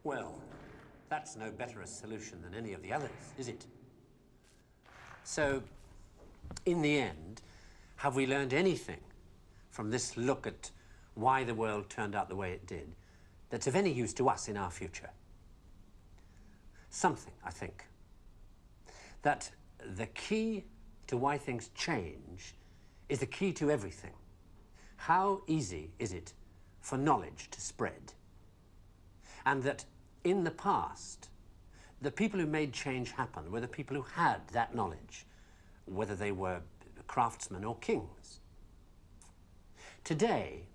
Well, that's no better a solution than any of the others, is it? So, in the end, have we learned anything from this look at why the world turned out the way it did that's of any use to us in our future? Something, I think. That the key to why things change is the key to everything. How easy is it for knowledge to spread? And that in the past, the people who made change happen were the people who had that knowledge, whether they were craftsmen or kings. Today,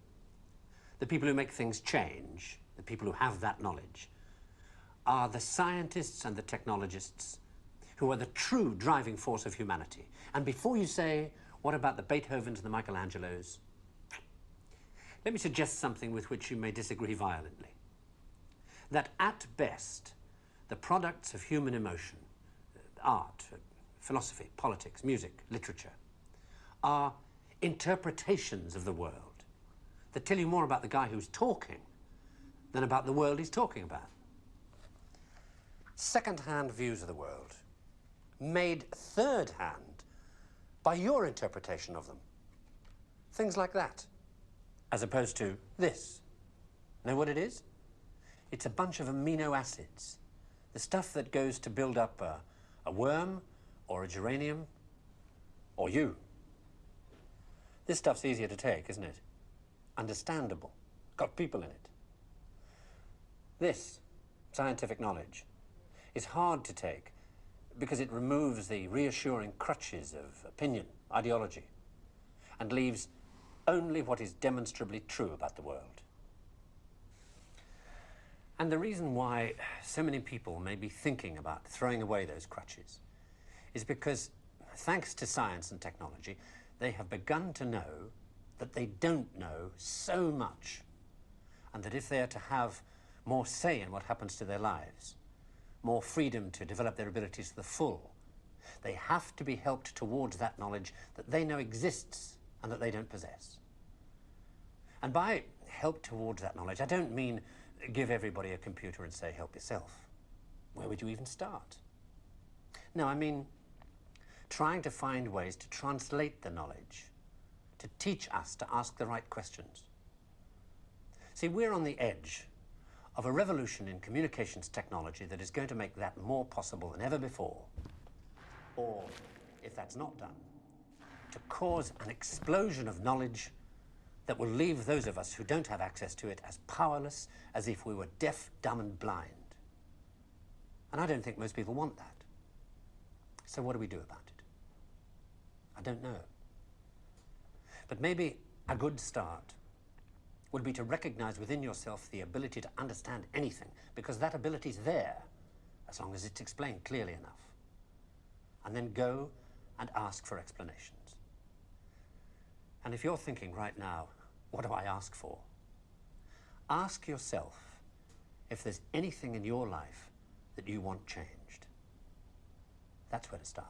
the people who make things change, the people who have that knowledge, are the scientists and the technologists who are the true driving force of humanity. And before you say, what about the Beethovens and the Michelangelos? Let me suggest something with which you may disagree violently. That at best, the products of human emotion, art, philosophy, politics, music, literature, are interpretations of the world that tell you more about the guy who's talking than about the world he's talking about. Second-hand views of the world, made third-hand by your interpretation of them. Things like that, as opposed to this. Know what it is? It's a bunch of amino acids, the stuff that goes to build up a worm or a geranium or you. This stuff's easier to take, isn't it? Understandable, got people in it. This scientific knowledge is hard to take because it removes the reassuring crutches of opinion, ideology, and leaves only what is demonstrably true about the world. And the reason why so many people may be thinking about throwing away those crutches is because, thanks to science and technology, they have begun to know that they don't know so much, and that if they are to have more say in what happens to their lives, more freedom to develop their abilities to the full, they have to be helped towards that knowledge that they know exists and that they don't possess. And by help towards that knowledge, I don't mean give everybody a computer and say, help yourself. Where would you even start? No, I mean trying to find ways to translate the knowledge, to teach us to ask the right questions. See, we're on the edge of a revolution in communications technology that is going to make that more possible than ever before. Or, if that's not done, to cause an explosion of knowledge that will leave those of us who don't have access to it as powerless as if we were deaf, dumb, and blind. And I don't think most people want that. So what do we do about it? I don't know. But maybe a good start would be to recognize within yourself the ability to understand anything, because that ability is there, as long as it's explained clearly enough. And then go and ask for explanations. And if you're thinking right now, what do I ask for? Ask yourself if there's anything in your life that you want changed. That's where to start.